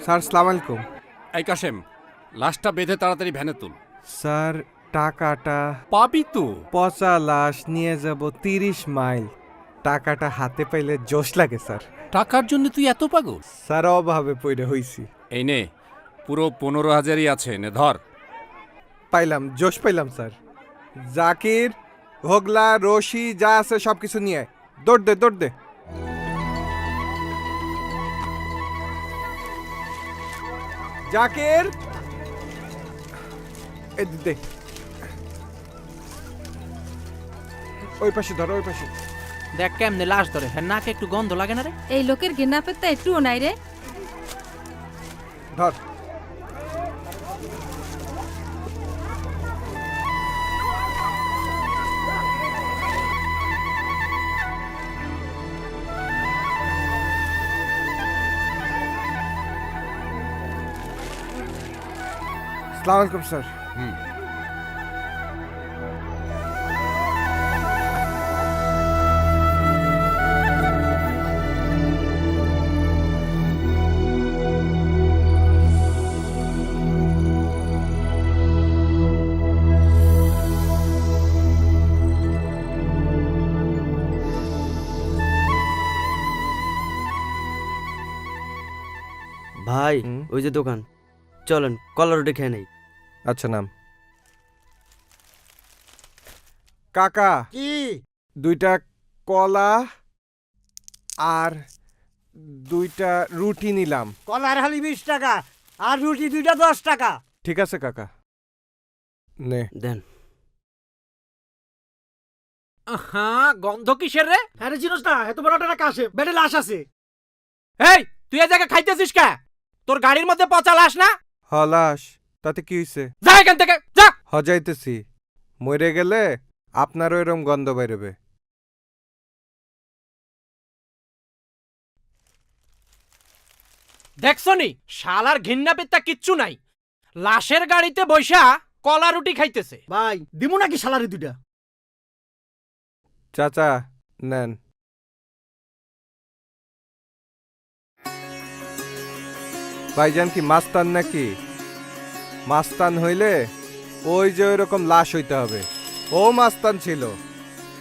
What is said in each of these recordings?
Sir আসসালামু আলাইকুম। এই কাশেম, লাশটা বেঁধে তাড়াতাড়ি ভ্যানে তুল। স্যার টাকাটা পাবি তো। পচা লাশ নিয়ে যাব 30 মাইল। টাকাটা হাতে পাইলে জোশ লাগে স্যার। টাকার জন্য তুই এত পাগল? স্যার অভাবে পড়ে হইছি। এই নে, পুরো 15,000ই আছে, নে ধর। পাইলাম, জোশ পাইলাম স্যার। জাকির, হোগলা, রশি যা আছে সব কিছু নিয়ে আয়। দৌড় দে দৌড় দে। জাকির, এই দে। ওই পাশে ধর, ওই পাশে। দেখ কেমনে লাশ ধরে, হ্যাঁ নাকে একটু গন্ধ লাগে না রে? এই লোকের ঘৃণা পেতে একটুও নাই রে। ধর। আসসালামু আলাইকুম স্যার। ভাই ওই যে দোকান, চলেন কলা রুটি খেয়ে নেই। আচ্ছা নাম। কাকা, কি 2টা কলা আর 2টা রুটি নিলাম। কলার হালি 20 টাকা আর রুটি 2টা 10 টাকা। ঠিক আছে কাকা, নে। দেন। হ্যাঁ, গন্ধ কিসের রে? হ্যাঁ রে চিনোস না, এত বড় একটা কাশে বেডে লাশ আছে। এই তুই এই জায়গায় খাইতেছিস কে? তোর গাড়ির মধ্যে পচা লাশ না? হলাস, তাতে কি হইছে? যা এখান থেকে যা। হজাইতেছি, মরে গেলে আপনারও এরম গন্ধ বেরোবে। দেখছনি শালার ঘৃণা পেত্তা কিচ্ছু নাই, লাশের গাড়িতে বইসা কলা রুটি খাইতেছে। ভাই দিমু নাকি সালারি 2টা? চাচা নেন। ভাইজান কি মাস্তান নাকি? মাস্তান হইলে ওই যে ওইরকম লাশ হইতে হবে। ও মাস্তান ছিল,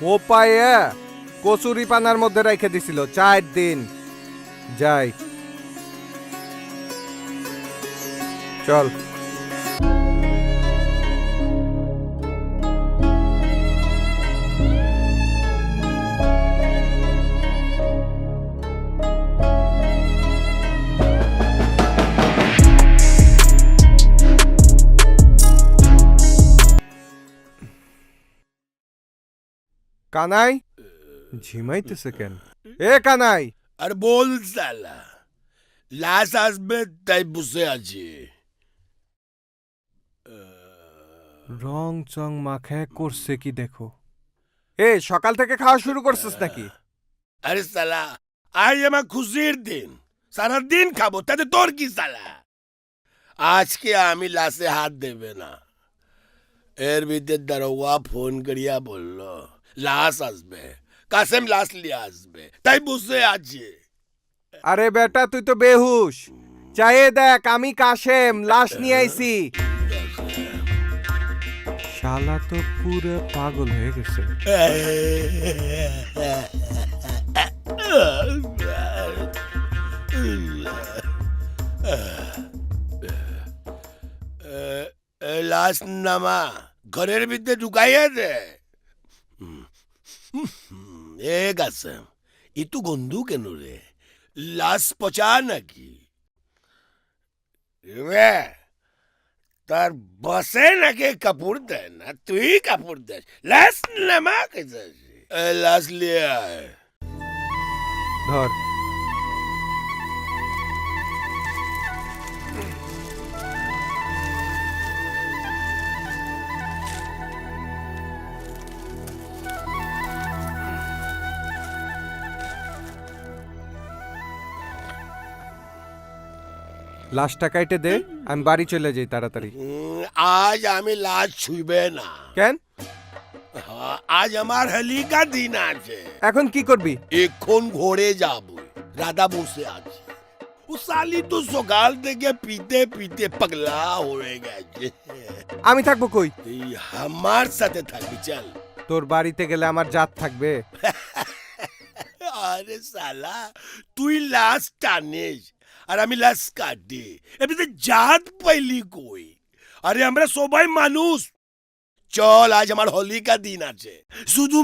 ও পায়ে কচুরি পানার মধ্যে রেখে দিছিল 4 দিন। যাই, চল। কানাই ঝিমাইতেছে কেন? এ কানাই, আরে বল সালা, লাশ আসবে তাই বসে আছি। রং চং মাখায় করছে কি দেখো। এ সকাল থেকে খাওয়া শুরু করছিস নাকি? আরে সালা, আজ আমার খুশির দিন, সারাদিন খাবো, তাতে তোর কি সালা? আজকে আমি লাশে হাত দেবে না। এর ভিতরে দারোগা ফোন করিয়া বলল লাশ আসবে, কাসেম লাশ লিয়ে আসবে, তাই বসে আছে। আরে বেটা তুই তো বেহুশ। চাইয়ে দেখ, আমি কাশেম লাশ নিয়ে আইছি। শালা তো পুরো পাগল হয়ে গেছে। লাশ নামা ঘরের ভিতরে ঢুকাইয়া দে। এ কাসেম, ইতু গন্ধু কেন রে? লাশ পচা নাকি রে? তার বসে নাকি কাপড় দেয় না, তুই কাপড় দেস? লাশ নামা কেছে, লাশ লিয়ে আয়। ধর। লাশটা কাইটে দে, আমি বাড়ি চলে যাই তাড়াতাড়ি। আজ আমি লাশ ছুইবে না। কেন? আজ আমার হেলিকা দিন আছে। এখন কি করবি? এখন ঘরে যাব, রাধা বসে আছে, ও ও সালি তো সকাল থেকে পিতে পিতে পাগলা হয়ে গেছে আমি থাকবো কই? তুই আমার সাথে থাকবি চল তোর বাড়িতে গেলে আমার জাত থাকবে। আরে সালা তুই লাশ টানিস আর আমি লাশ কাটি এমনিতে জাত পাইলি কই? আরে আমরা সবাই মানুষ। চল আজ আমার হোলিকা দিন আছে শুধু